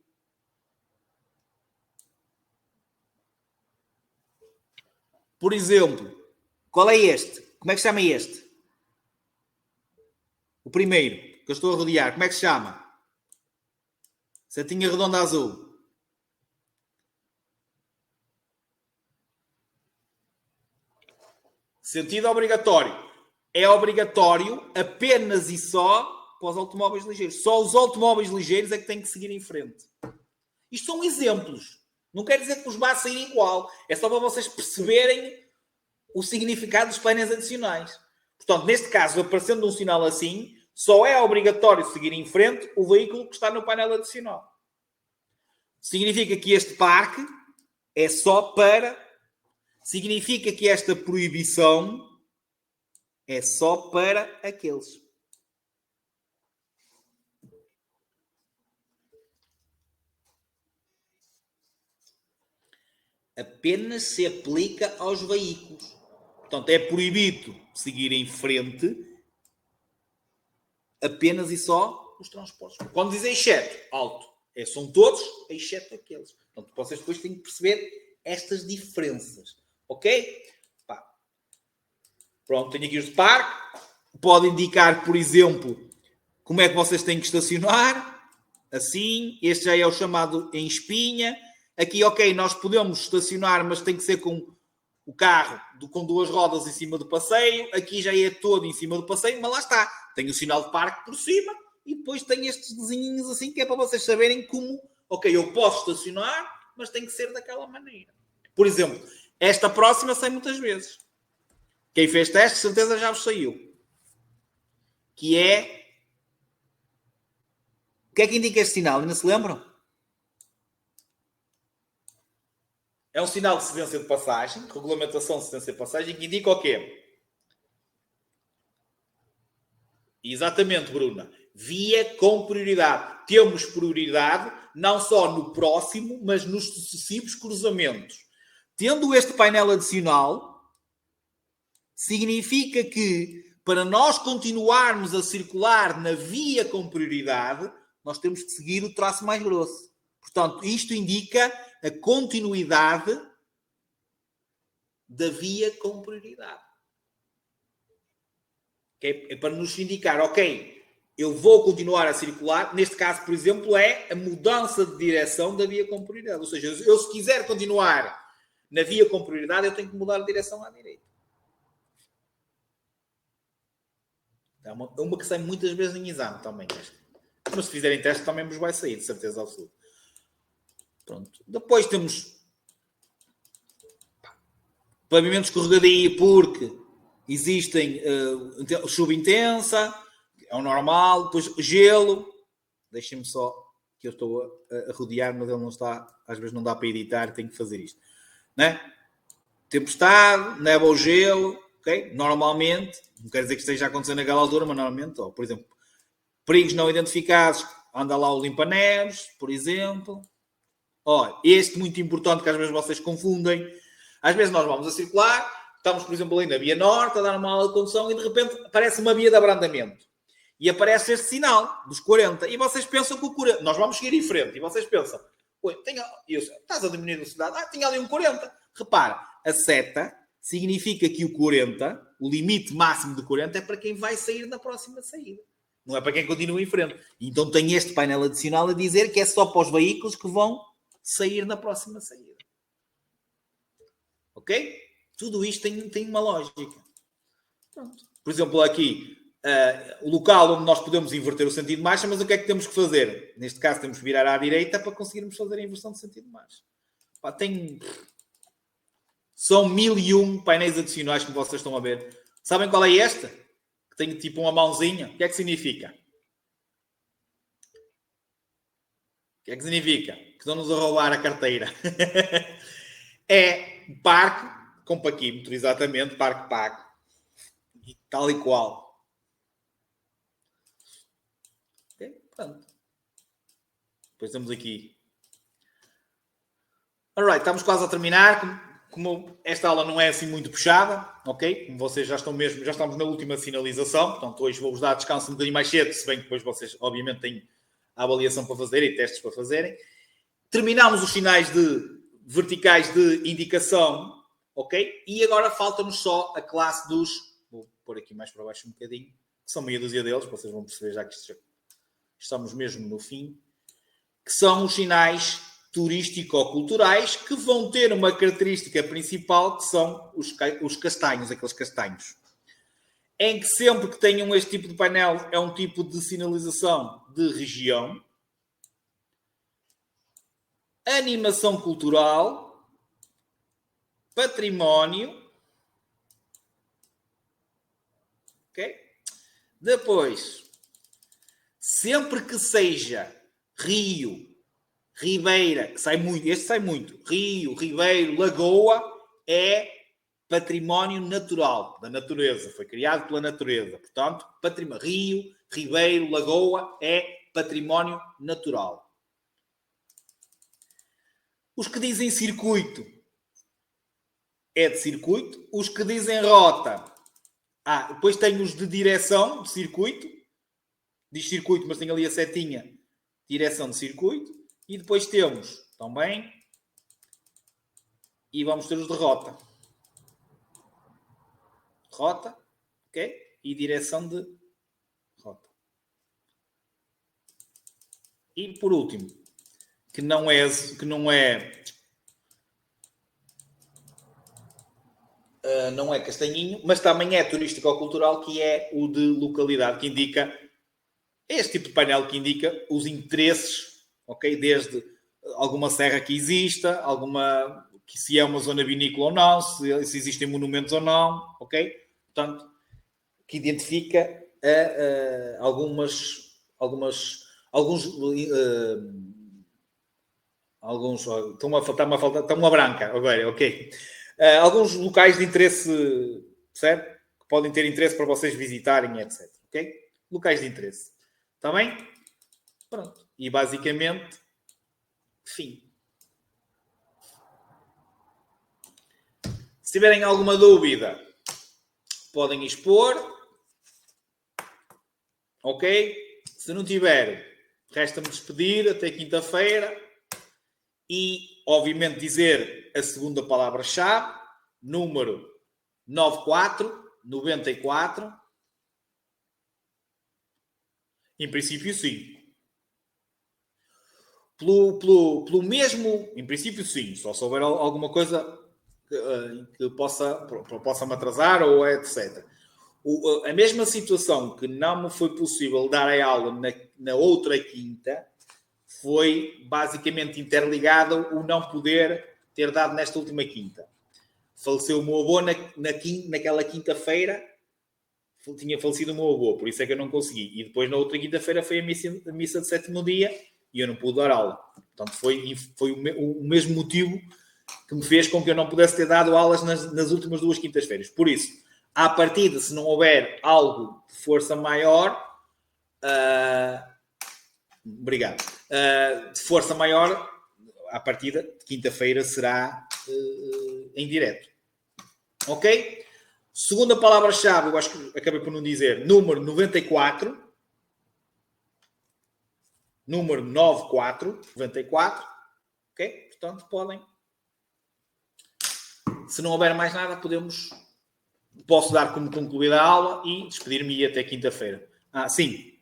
Por exemplo, qual é este? Como é que se chama este? O primeiro, que eu estou a rodear. Como é que se chama? Setinha redonda azul. Sentido obrigatório. É obrigatório apenas e só para os automóveis ligeiros. Só os automóveis ligeiros é que têm que seguir em frente. Isto são exemplos. Não quer dizer que os vá sair igual. É só para vocês perceberem o significado dos painéis adicionais. Portanto, neste caso, aparecendo um sinal assim, só é obrigatório seguir em frente o veículo que está no painel adicional. Significa que este parque é só para... Significa que esta proibição é só para aqueles. Apenas se aplica aos veículos. Portanto, é proibido seguir em frente apenas e só os transportes. Quando dizem exceto, alto. São todos, exceto aqueles. Portanto, vocês depois têm que perceber estas diferenças. Ok? Pá. Pronto, tenho aqui os de parque. Pode indicar, por exemplo, como é que vocês têm que estacionar. Assim. Este já é o chamado em espinha. Aqui, ok, nós podemos estacionar, mas tem que ser com o carro com duas rodas em cima do passeio. Aqui já é todo em cima do passeio, mas lá está. Tem o sinal de parque por cima e depois tem estes desenhinhos assim que é para vocês saberem como, ok, eu posso estacionar, mas tem que ser daquela maneira. Por exemplo, esta próxima sai muitas vezes. Quem fez teste, certeza já vos saiu. Que é... O que é que indica este sinal? Ainda se lembram? É um sinal de cedência de passagem, regulamentação de cedência de passagem, que indica o quê? Exatamente, Bruna. Via com prioridade. Temos prioridade não só no próximo, mas nos sucessivos cruzamentos. Tendo este painel adicional, significa que para nós continuarmos a circular na via com prioridade, nós temos que seguir o traço mais grosso. Portanto, isto indica a continuidade da via com prioridade. É para nos indicar, ok, eu vou continuar a circular. Neste caso, por exemplo, é a mudança de direção da via com prioridade. Ou seja, eu se quiser continuar na via com prioridade, eu tenho que mudar a direção à direita. É uma que sai muitas vezes em exame também. Mas se fizerem teste, também vos vai sair, de certeza absoluta. Pronto. Depois temos pavimento escorregadio, porque existem chuva intensa, é o normal. Depois gelo. Deixem-me só, que eu estou a rodear, mas ele não está, às vezes não dá para editar, tenho que fazer isto. Né? Tempestade, neva ou gelo, ok? Normalmente, não quer dizer que esteja acontecendo naquela altura, mas normalmente, por exemplo, perigos não identificados, anda lá o limpa-neves, por exemplo. Este muito importante que às vezes vocês confundem. Às vezes nós vamos a circular, estamos, por exemplo, ali na via norte, a dar uma aula de condução e de repente aparece uma via de abrandamento. E aparece este sinal dos 40. E vocês pensam que o 40... Nós vamos seguir em frente. E vocês pensam... Estás a diminuir a velocidade? Tinha ali um 40. Repara, a seta significa que o 40, o limite máximo de 40, é para quem vai sair na próxima saída. Não é para quem continua em frente. Então tem este painel adicional a dizer que é só para os veículos que vão sair na próxima saída. Ok? Tudo isto tem uma lógica. Pronto. Por exemplo, aqui... o local onde nós podemos inverter o sentido de marcha, mas o que é que temos que fazer? Neste caso, temos que virar à direita para conseguirmos fazer a inversão de sentido de marcha. São 1001 painéis adicionais que vocês estão a ver. Sabem qual é esta? Que tem tipo uma mãozinha. O que é que significa? O que é que significa? Que estão-nos a roubar a carteira. É parque com paquímetro, exatamente, parque pago. Tal e qual. Okay? Pronto. Depois temos aqui. Alright, estamos quase a terminar. Como esta aula não é assim muito puxada, ok? Como vocês já estamos na última sinalização, portanto hoje vou-vos dar descanso um bocadinho mais cedo, se bem que depois vocês obviamente têm a avaliação para fazer e testes para fazerem. Terminamos os sinais verticais de indicação, ok? E agora falta-nos só a classe dos... Vou pôr aqui mais para baixo um bocadinho, que são meia dúzia deles, vocês vão perceber já que estamos mesmo no fim, que são os sinais turístico-culturais, que vão ter uma característica principal, que são os castanhos, aqueles castanhos. Em que sempre que tenham este tipo de painel, é um tipo de sinalização de região. Animação cultural. Património. Ok? Depois, sempre que seja rio, ribeira, que sai muito, este sai muito, rio, ribeiro, lagoa, é património natural da natureza, foi criado pela natureza. Portanto, rio, ribeiro, lagoa é património natural. Os que dizem circuito é de circuito. Os que dizem rota, depois tem os de direção de circuito, diz circuito, mas tem ali a setinha, direção de circuito. E depois temos também, e vamos ter os de rota. Rota, ok? E direção de rota. E por último, que não é castanhinho, mas também é turístico-cultural, que é o de localidade, que indica este tipo de painel que indica os interesses. Ok? Desde alguma serra que exista, se é uma zona vinícola ou não, se existem monumentos ou não, ok? Portanto, que identifica alguns estão a branca agora, ok? Alguns locais de interesse, certo? Que podem ter interesse para vocês visitarem, etc. Ok? Locais de interesse. Está bem? Pronto. E basicamente, fim. Se tiverem alguma dúvida, podem expor. Ok? Se não tiverem, resta-me despedir até quinta-feira e, obviamente, dizer a segunda palavra-chave, número 94. Em princípio, sim. Pelo mesmo, em princípio, sim. Só se houver alguma coisa que possa me atrasar ou etc. A mesma situação que não me foi possível dar a aula na outra quinta foi basicamente interligada o não poder ter dado nesta última quinta. Faleceu o meu avô naquela quinta-feira. Tinha falecido o meu avô, por isso é que eu não consegui. E depois, na outra quinta-feira, foi a missa de sétimo dia e eu não pude dar aula. Portanto, foi o mesmo motivo que me fez com que eu não pudesse ter dado aulas nas últimas duas quintas-feiras. Por isso, à partida, se não houver algo de força maior, obrigado, de força maior, à partida, de quinta-feira será em direto. Ok? Segunda palavra-chave, eu acho que acabei por não dizer, número 94. Número 94. Ok? Portanto, podem. Se não houver mais nada, posso dar como concluída a aula e despedir-me até quinta-feira. Sim.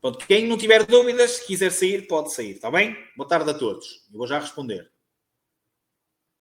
Pronto, quem não tiver dúvidas, se quiser sair, pode sair. Está bem? Boa tarde a todos. Eu vou já responder.